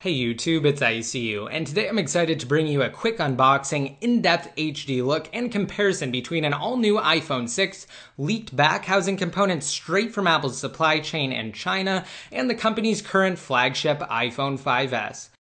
Hey YouTube, it's ICU, and today I'm excited to bring you a quick unboxing, in-depth HD look, and comparison between an all-new iPhone 6, leaked back housing components straight from Apple's supply chain in China, and the company's current flagship iPhone 5S.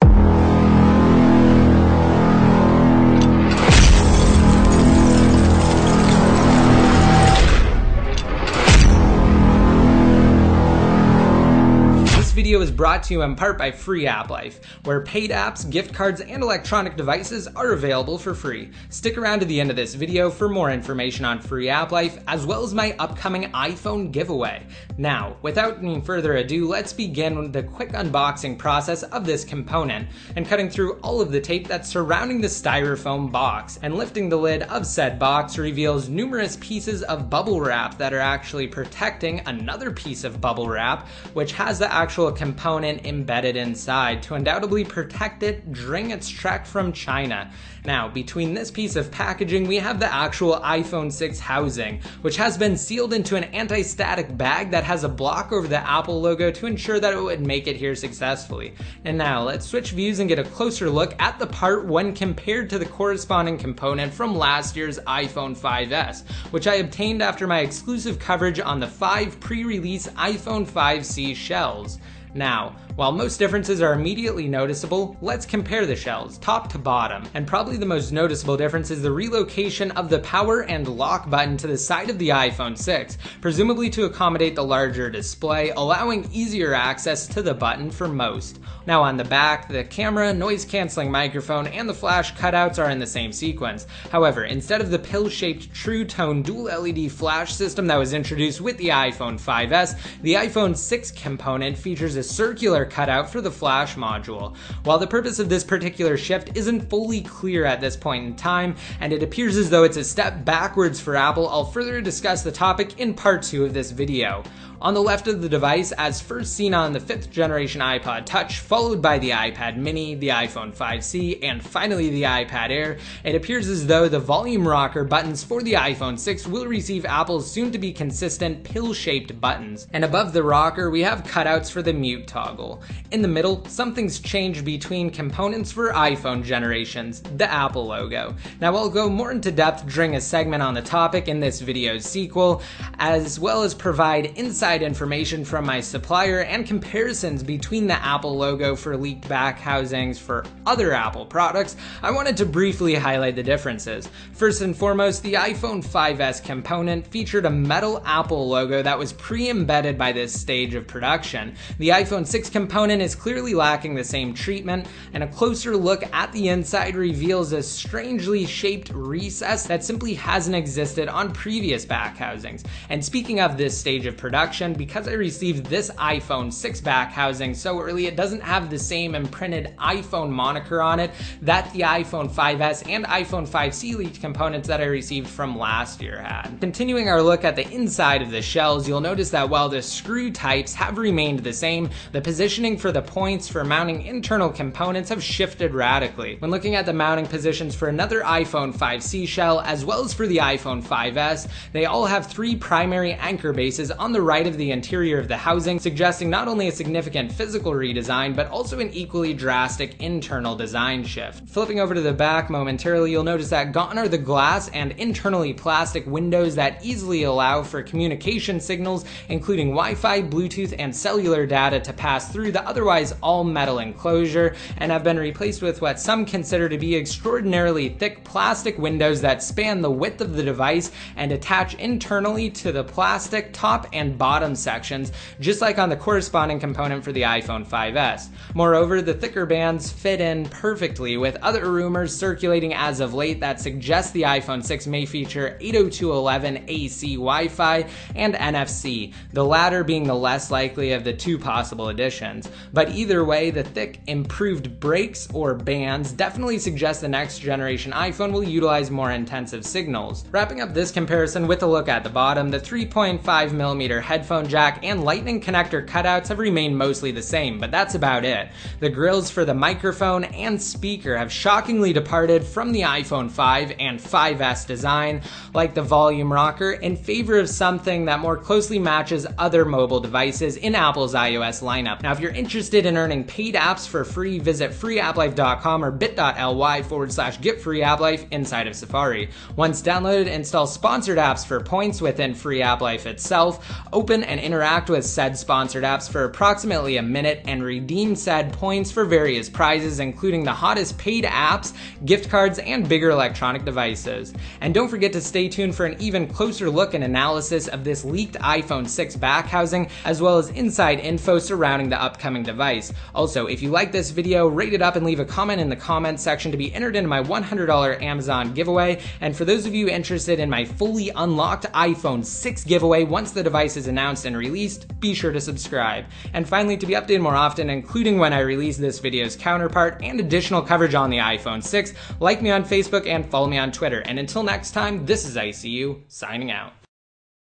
This video is brought to you in part by Free App Life, where paid apps, gift cards, and electronic devices are available for free. Stick around to the end of this video for more information on Free App Life, as well as my upcoming iPhone giveaway. Now, without any further ado, let's begin with the quick unboxing process of this component, and cutting through all of the tape that's surrounding the styrofoam box. And lifting the lid of said box reveals numerous pieces of bubble wrap that are actually protecting another piece of bubble wrap, which has the actual component embedded inside to undoubtedly protect it during its trek from China. Now, between this piece of packaging, we have the actual iPhone 6 housing, which has been sealed into an anti-static bag that has a block over the Apple logo to ensure that it would make it here successfully. And now, let's switch views and get a closer look at the part when compared to the corresponding component from last year's iPhone 5S, which I obtained after my exclusive coverage on the 5 pre-release iPhone 5C shells. Now, while most differences are immediately noticeable, let's compare the shells, top to bottom. And probably the most noticeable difference is the relocation of the power and lock button to the side of the iPhone 6, presumably to accommodate the larger display, allowing easier access to the button for most. Now on the back, the camera, noise-canceling microphone, and the flash cutouts are in the same sequence. However, instead of the pill-shaped True Tone dual LED flash system that was introduced with the iPhone 5S, the iPhone 6 component features a circular cutout for the flash module. While the purpose of this particular shift isn't fully clear at this point in time, and it appears as though it's a step backwards for Apple, I'll further discuss the topic in part 2 of this video. On the left of the device, as first seen on the 5th generation iPod Touch, followed by the iPad Mini, the iPhone 5C, and finally the iPad Air, it appears as though the volume rocker buttons for the iPhone 6 will receive Apple's soon-to-be consistent pill-shaped buttons. And above the rocker, we have cutouts for the mute toggle. In the middle, something's changed between components for iPhone generations, the Apple logo. Now I'll go more into depth during a segment on the topic in this video's sequel, as well as provide inside information from my supplier and comparisons between the Apple logo for leaked back housings for other Apple products. I wanted to briefly highlight the differences. First and foremost, the iPhone 5S component featured a metal Apple logo that was pre-embedded by this stage of production. The iPhone 6 component is clearly lacking the same treatment, and a closer look at the inside reveals a strangely shaped recess that simply hasn't existed on previous back housings. And speaking of this stage of production, because I received this iPhone 6 back housing so early, it doesn't have the same imprinted iPhone moniker on it that the iPhone 5S and iPhone 5C leaked components that I received from last year had. Continuing our look at the inside of the shells, you'll notice that while the screw types have remained the same, the positioning for the points for mounting internal components have shifted radically. When looking at the mounting positions for another iPhone 5C shell, as well as for the iPhone 5S, they all have 3 primary anchor bases on the right of the interior of the housing, suggesting not only a significant physical redesign, but also an equally drastic internal design shift. Flipping over to the back momentarily, you'll notice that gone are the glass and internally plastic windows that easily allow for communication signals, including Wi-Fi, Bluetooth, and cellular data to pass through the otherwise all-metal enclosure, and have been replaced with what some consider to be extraordinarily thick plastic windows that span the width of the device and attach internally to the plastic top and bottom sections, just like on the corresponding component for the iPhone 5S. Moreover, the thicker bands fit in perfectly, with other rumors circulating as of late that suggest the iPhone 6 may feature 802.11 AC Wi-Fi and NFC, the latter being the less likely of the 2 possible additions. But either way, the thick, improved breaks or bands definitely suggest the next generation iPhone will utilize more intensive signals. Wrapping up this comparison with a look at the bottom, the 3.5mm headphone headphone jack and lightning connector cutouts have remained mostly the same, but that's about it. The grills for the microphone and speaker have shockingly departed from the iPhone 5 and 5S design, like the volume rocker, in favor of something that more closely matches other mobile devices in Apple's iOS lineup. Now, if you're interested in earning paid apps for free, visit freeapplife.com or bit.ly/getfreeapplife inside of Safari. Once downloaded, install sponsored apps for points within Free App Life itself, open and interact with said sponsored apps for approximately a minute, and redeem said points for various prizes, including the hottest paid apps, gift cards, and bigger electronic devices. And don't forget to stay tuned for an even closer look and analysis of this leaked iPhone 6 back housing, as well as inside info surrounding the upcoming device. Also, if you like this video, rate it up and leave a comment in the comments section to be entered into my $100 Amazon giveaway. And for those of you interested in my fully unlocked iPhone 6 giveaway once the device is announced and released, be sure to subscribe. And finally, to be updated more often, including when I release this video's counterpart and additional coverage on the iPhone 6, like me on Facebook and follow me on Twitter. And until next time, this is ICU, signing out.